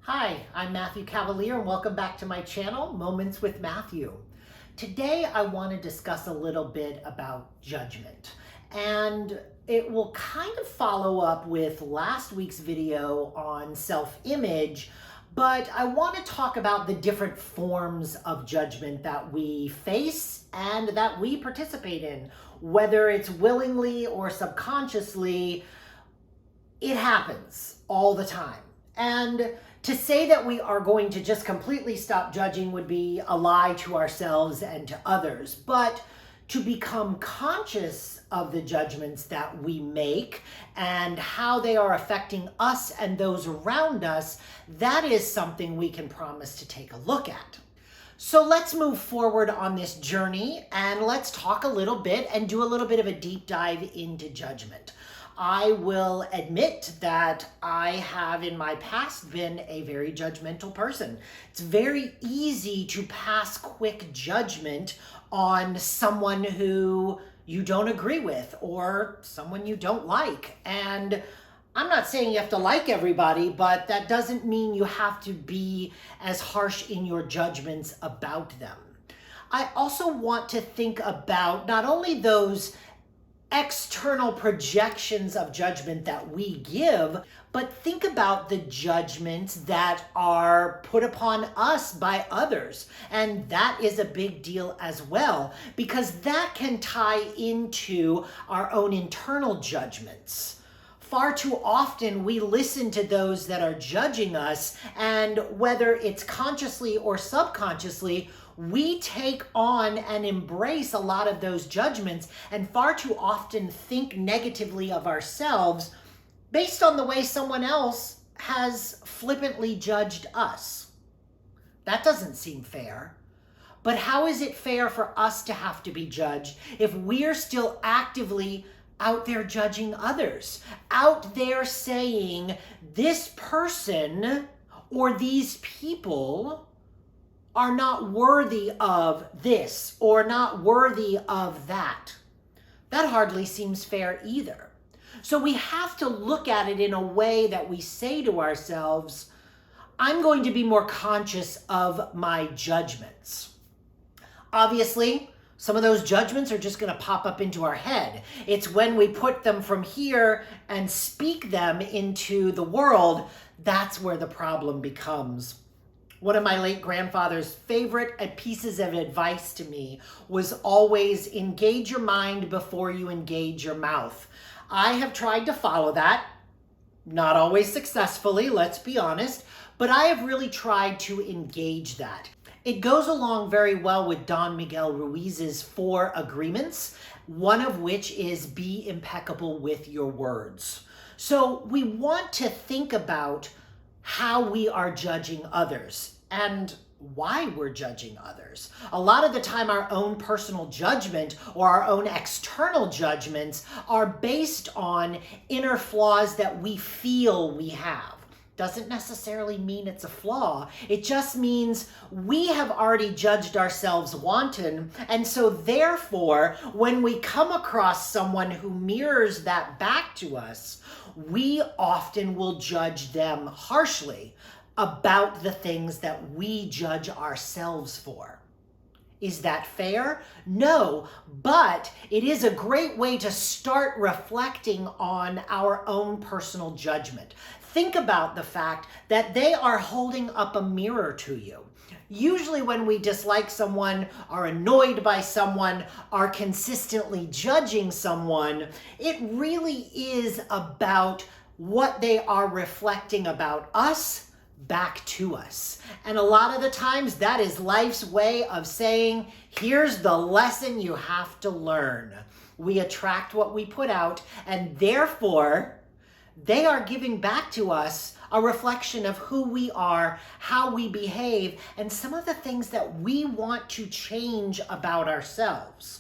Hi, I'm Matthew Cavalier and welcome back to my channel, Moments with Matthew. Today I want to discuss a little bit about judgment, and it will kind of follow up with last week's video on self-image, but I want to talk about the different forms of judgment that we face and that we participate in, whether it's willingly or subconsciously. It happens all the time. And to say that we are going to just completely stop judging would be a lie to ourselves and to others. But to become conscious of the judgments that we make and how they are affecting us and those around us, that is something we can promise to take a look at. So let's move forward on this journey and let's talk a little bit and do a little bit of a deep dive into judgment. I will admit that I have in my past been a very judgmental person. It's very easy to pass quick judgment on someone who you don't agree with or someone you don't like. And I'm not saying you have to like everybody, but that doesn't mean you have to be as harsh in your judgments about them. I also want to think about not only those external projections of judgment that we give, but think about the judgments that are put upon us by others. And that is a big deal as well, because that can tie into our own internal judgments. Far too often we listen to those that are judging us, and whether it's consciously or subconsciously, we take on and embrace a lot of those judgments and far too often think negatively of ourselves based on the way someone else has flippantly judged us. That doesn't seem fair. But how is it fair for us to have to be judged if we're still actively out there judging others, out there saying this person or these people are not worthy of this or not worthy of that? That hardly seems fair either. So we have to look at it in a way that we say to ourselves, I'm going to be more conscious of my judgments. Obviously, some of those judgments are just going to pop up into our head. It's when we put them from here and speak them into the world, that's where the problem becomes. One of my late grandfather's favorite pieces of advice to me was always engage your mind before you engage your mouth. I have tried to follow that, not always successfully, let's be honest, but I have really tried to engage that. It goes along very well with Don Miguel Ruiz's 4 agreements, one of which is be impeccable with your words. So we want to think about how we are judging others and why we're judging others. A lot of the time our own personal judgment or our own external judgments are based on inner flaws that we feel we have. Doesn't necessarily mean it's a flaw. It just means we have already judged ourselves wanton. And so therefore, when we come across someone who mirrors that back to us, we often will judge them harshly about the things that we judge ourselves for. Is that fair? No, but it is a great way to start reflecting on our own personal judgment. Think about the fact that they are holding up a mirror to you. Usually when we dislike someone, are annoyed by someone, are consistently judging someone, it really is about what they are reflecting about us back to us. And a lot of the times that is life's way of saying, here's the lesson you have to learn. We attract what we put out, and therefore they are giving back to us a reflection of who we are, how we behave, and some of the things that we want to change about ourselves.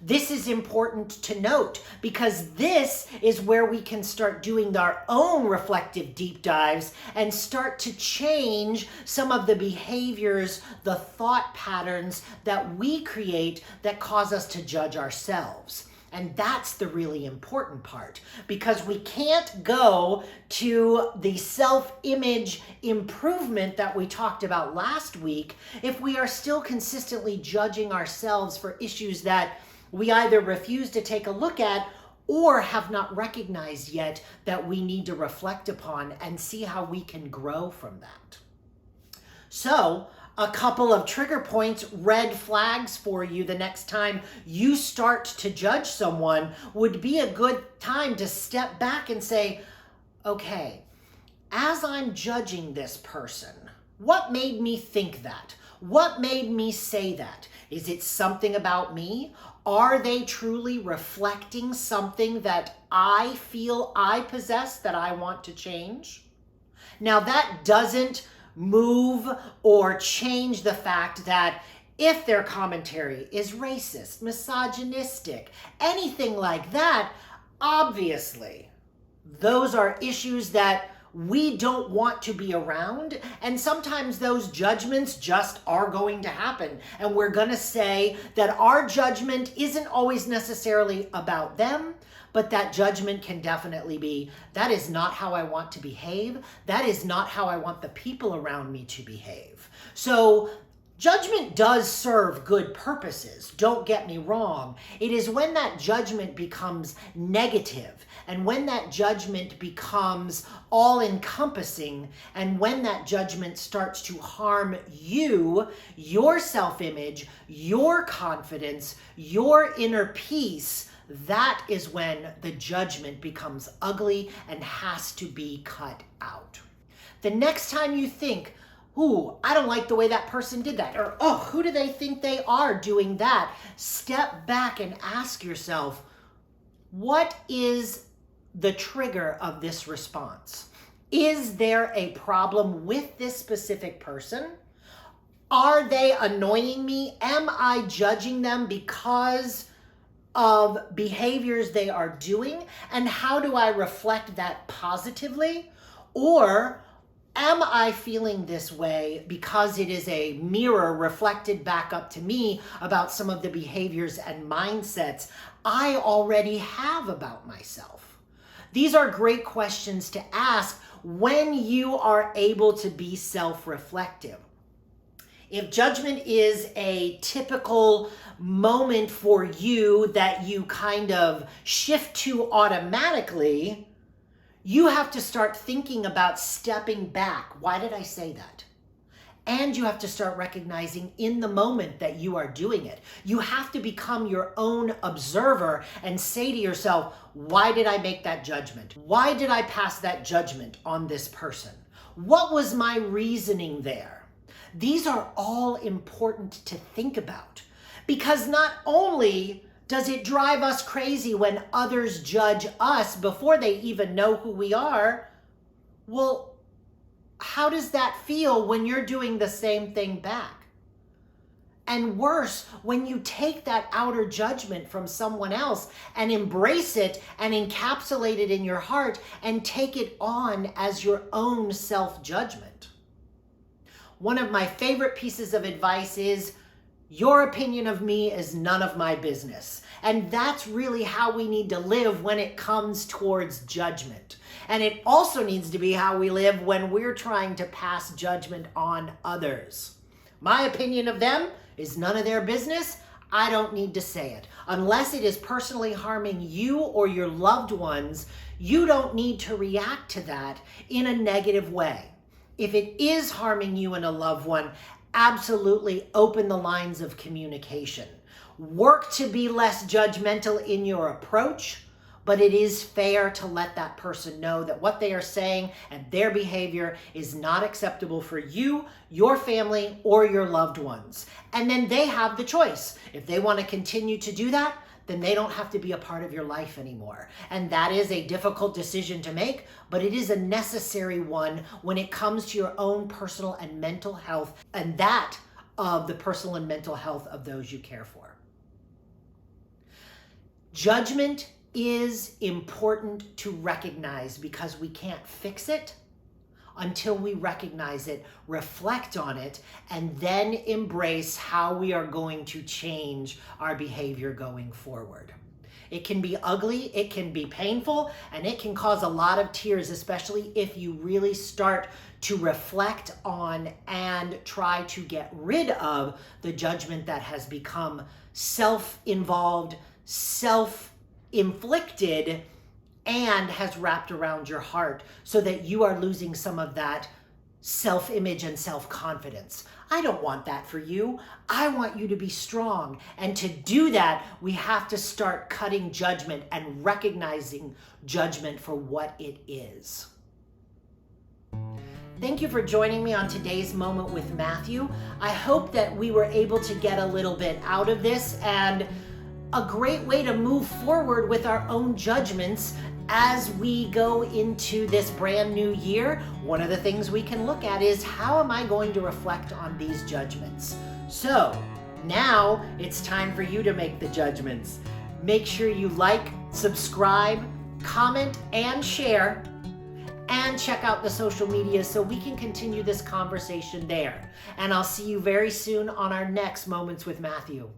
This is important to note because this is where we can start doing our own reflective deep dives and start to change some of the behaviors, the thought patterns that we create that cause us to judge ourselves. And that's the really important part, because we can't go to the self-image improvement that we talked about last week if we are still consistently judging ourselves for issues that we either refuse to take a look at or have not recognized yet that we need to reflect upon and see how we can grow from that. So, a couple of trigger points, red flags for you the next time you start to judge someone would be a good time to step back and say, okay, as I'm judging this person, what made me think that? What made me say that? Is it something about me? Are they truly reflecting something that I feel I possess that I want to change? Now, that doesn't move or change the fact that if their commentary is racist, misogynistic, anything like that, obviously, those are issues that we don't want to be around, and sometimes those judgments just are going to happen, and we're going to say that our judgment isn't always necessarily about them, but that judgment can definitely be, that is not how I want to behave. That is not how I want the people around me to behave. So judgment does serve good purposes, don't get me wrong. It is when that judgment becomes negative, and when that judgment becomes all-encompassing, and when that judgment starts to harm you, your self-image, your confidence, your inner peace, that is when the judgment becomes ugly and has to be cut out. The next time you think, ooh, I don't like the way that person did that, or oh, who do they think they are doing that? Step back and ask yourself, what is the trigger of this response? Is there a problem with this specific person? Are they annoying me? Am I judging them because of behaviors they are doing? And how do I reflect that positively? Or am I feeling this way because it is a mirror reflected back up to me about some of the behaviors and mindsets I already have about myself? These are great questions to ask when you are able to be self-reflective. If judgment is a typical moment for you that you kind of shift to automatically, you have to start thinking about stepping back. Why did I say that? And you have to start recognizing in the moment that you are doing it. You have to become your own observer and say to yourself, why did I make that judgment? Why did I pass that judgment on this person? What was my reasoning there? These are all important to think about, because not only does it drive us crazy when others judge us before they even know who we are, well, how does that feel when you're doing the same thing back? And worse, when you take that outer judgment from someone else and embrace it and encapsulate it in your heart and take it on as your own self-judgment. One of my favorite pieces of advice is, your opinion of me is none of my business. And that's really how we need to live when it comes towards judgment. And it also needs to be how we live when we're trying to pass judgment on others. My opinion of them is none of their business. I don't need to say it. Unless it is personally harming you or your loved ones, you don't need to react to that in a negative way. If it is harming you and a loved one, absolutely open the lines of communication. Work to be less judgmental in your approach, but it is fair to let that person know that what they are saying and their behavior is not acceptable for you, your family, or your loved ones. And then they have the choice. If they want to continue to do that, then they don't have to be a part of your life anymore. And that is a difficult decision to make, but it is a necessary one when it comes to your own personal and mental health, and that of the personal and mental health of those you care for. Judgment is important to recognize because we can't fix it until we recognize it, reflect on it, and then embrace how we are going to change our behavior going forward. It can be ugly, it can be painful, and it can cause a lot of tears, especially if you really start to reflect on and try to get rid of the judgment that has become self-involved, self-inflicted, and has wrapped around your heart so that you are losing some of that self-image and self-confidence. I don't want that for you. I want you to be strong. And to do that, we have to start cutting judgment and recognizing judgment for what it is. Thank you for joining me on today's Moment with Matthew. I hope that we were able to get a little bit out of this, and a great way to move forward with our own judgments as we go into this brand new year. One of the things we can look at is, how am I going to reflect on these judgments? So now it's time for you to make the judgments. Make sure you like, subscribe, comment, and share, and check out the social media so we can continue this conversation there. And I'll see you very soon on our next Moments with Matthew.